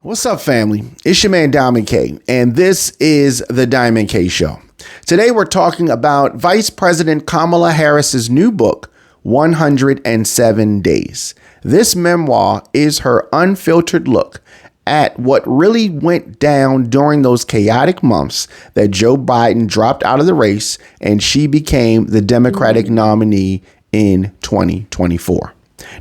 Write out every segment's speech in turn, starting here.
What's up, family? It's your man Diamond K, and this is the Diamond K Show. Today we're talking about Vice President Kamala Harris's new book, 107 Days. This memoir is her unfiltered look at what really went down during those chaotic months that Joe Biden dropped out of the race and she became the Democratic nominee in 2024.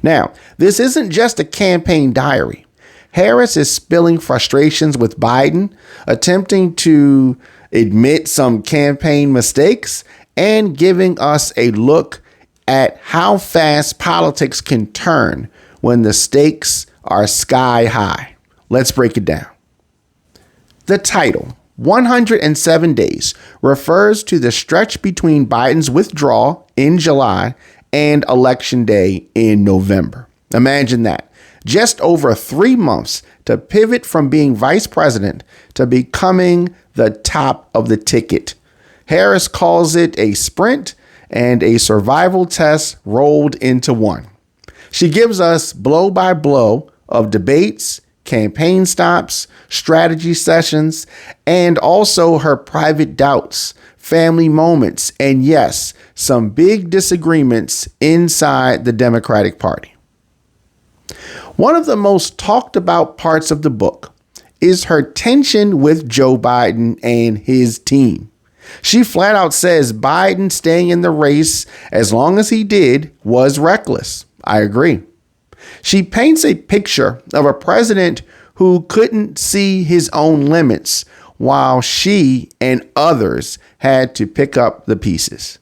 Now, this isn't just a campaign diary. Harris is spilling frustrations with Biden, attempting to admit some campaign mistakes, and giving us a look at how fast politics can turn when the stakes are sky high. Let's break it down. The title, 107 Days, refers to the stretch between Biden's withdrawal in July and Election Day in November. Imagine that. Just over 3 months to pivot from being vice president to becoming the top of the ticket. Harris calls it a sprint and a survival test rolled into one. She gives us blow by blow of debates, campaign stops, strategy sessions, and also her private doubts, family moments, and yes, some big disagreements inside the Democratic Party. One of the most talked about parts of the book is her tension with Joe Biden and his team. She flat out says Biden staying in the race as long as he did was reckless. I agree. She paints a picture of a president who couldn't see his own limits while she and others had to pick up the pieces.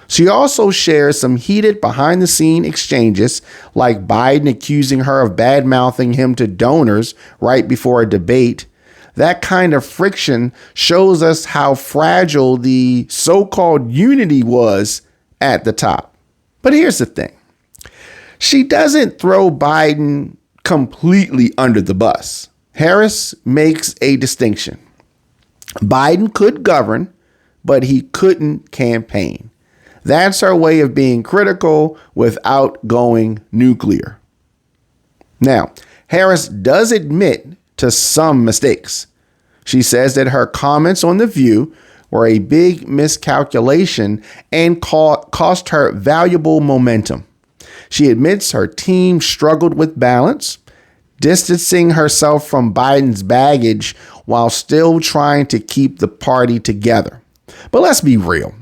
She also shares some heated behind-the-scene exchanges, like Biden accusing her of bad-mouthing him to donors right before a debate. That kind of friction shows us how fragile the so-called unity was at the top. But here's the thing. She doesn't throw Biden completely under the bus. Harris makes a distinction. Biden could govern, but he couldn't campaign. That's her way of being critical without going nuclear. Now, Harris does admit to some mistakes. She says that her comments on The View were a big miscalculation and cost her valuable momentum. She admits her team struggled with balance, distancing herself from Biden's baggage while still trying to keep the party together. But let's be real.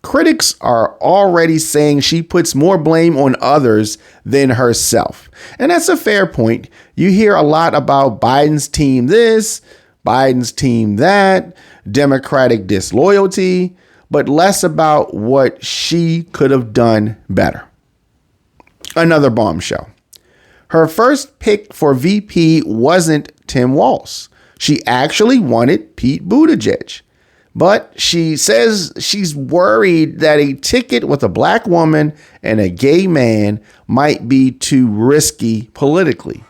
Critics are already saying she puts more blame on others than herself. And that's a fair point. You hear a lot about Biden's team this, Biden's team that, Democratic disloyalty, but less about what she could have done better. Another bombshell. Her first pick for VP wasn't Tim Walz. She actually wanted Pete Buttigieg. But she says she's worried that a ticket with a black woman and a gay man might be too risky politically.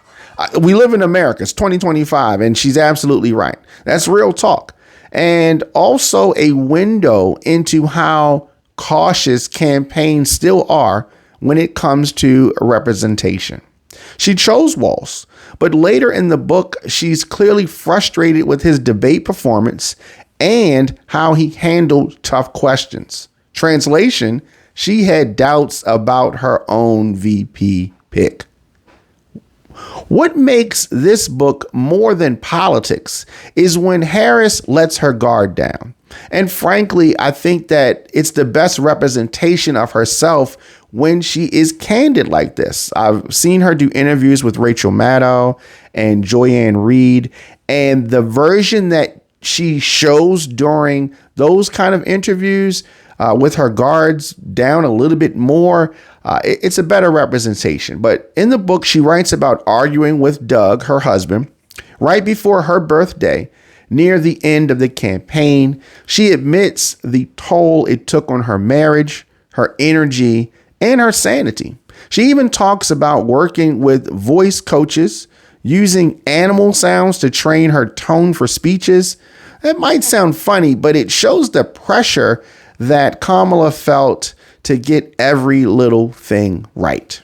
We live in America. It's 2025, and she's absolutely right. That's real talk. And also a window into how cautious campaigns still are when it comes to representation. She chose Walz, but later in the book, she's clearly frustrated with his debate performance and how he handled tough questions. Translation, she had doubts about her own VP pick. What makes this book more than politics is when Harris lets her guard down. And frankly, I think that it's the best representation of herself when she is candid like this. I've seen her do interviews with Rachel Maddow and Joyanne Reed, and the version that she shows during those kind of interviews with her guards down a little bit more, it's a better representation. But in the book, she writes about arguing with Doug, her husband, right before her birthday, near the end of the campaign. She admits the toll it took on her marriage, her energy, and her sanity. She even talks about working with voice coaches, using animal sounds to train her tone for speeches. That might sound funny, but it shows the pressure that Kamala felt to get every little thing right.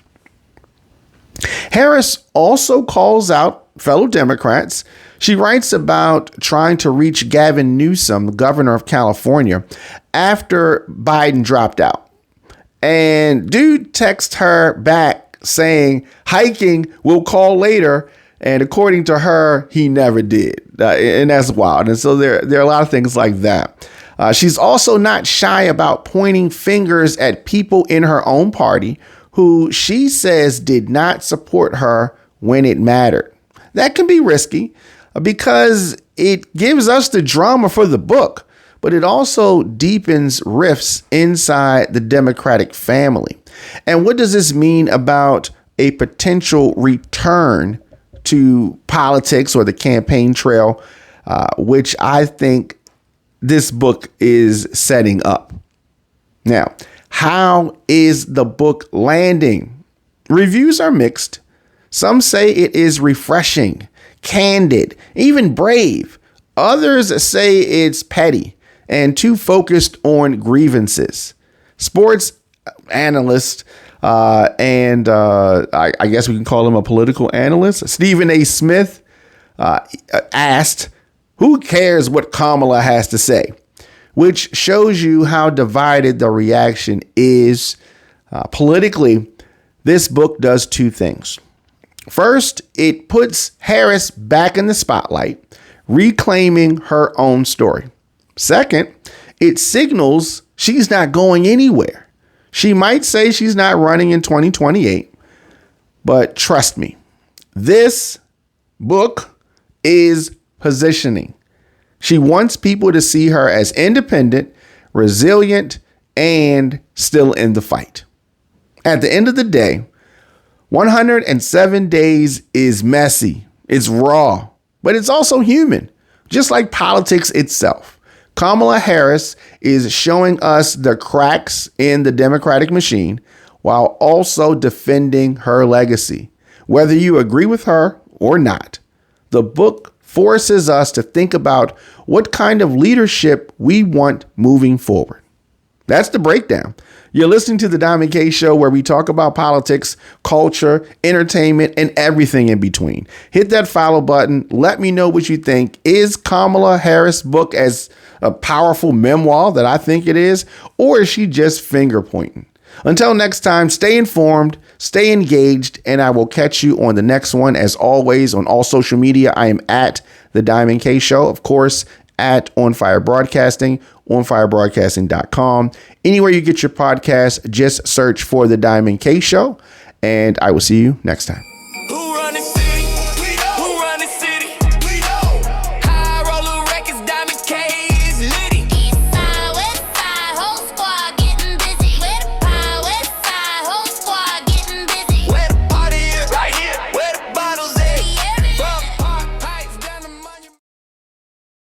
Harris also calls out fellow Democrats. She writes about trying to reach Gavin Newsom, governor of California, after Biden dropped out. And dude texts her back saying, hiking, we'll call later. And according to her, he never did. And that's wild. And so there are a lot of things like that. She's also not shy about pointing fingers at people in her own party who she says did not support her when it mattered. That can be risky because it gives us the drama for the book, but it also deepens rifts inside the Democratic family. And what does this mean about a potential return to politics or the campaign trail, which I think this book is setting up? Now, how is the book landing? Reviews are mixed. Some say it is refreshing, candid, even brave. Others say it's petty and too focused on grievances. Sports analyst I guess we can call him a political analyst, Stephen A. Smith, asked, who cares what Kamala has to say? Which shows you how divided the reaction is. Politically, this book does two things. First, it puts Harris back in the spotlight, reclaiming her own story. Second, it signals she's not going anywhere. She might say she's not running in 2028, but trust me, this book is positioning. She wants people to see her as independent, resilient, and still in the fight. At the end of the day, 107 days is messy, it's raw, but it's also human, just like politics itself. Kamala Harris is showing us the cracks in the Democratic machine while also defending her legacy. Whether you agree with her or not, the book forces us to think about what kind of leadership we want moving forward. That's the breakdown. You're listening to The Diamond K Show, where we talk about politics, culture, entertainment, and everything in between. Hit that follow button. Let me know what you think. Is Kamala Harris' book as a powerful memoir that I think it is, or is she just finger pointing? Until next time, stay informed, stay engaged, and I will catch you on the next one. As always, on all social media, I am at The Diamond K Show. Of course, at On Fire Broadcasting, onfirebroadcasting.com. Anywhere you get your podcast, just search for The Diamond K Show, and I will see you next time.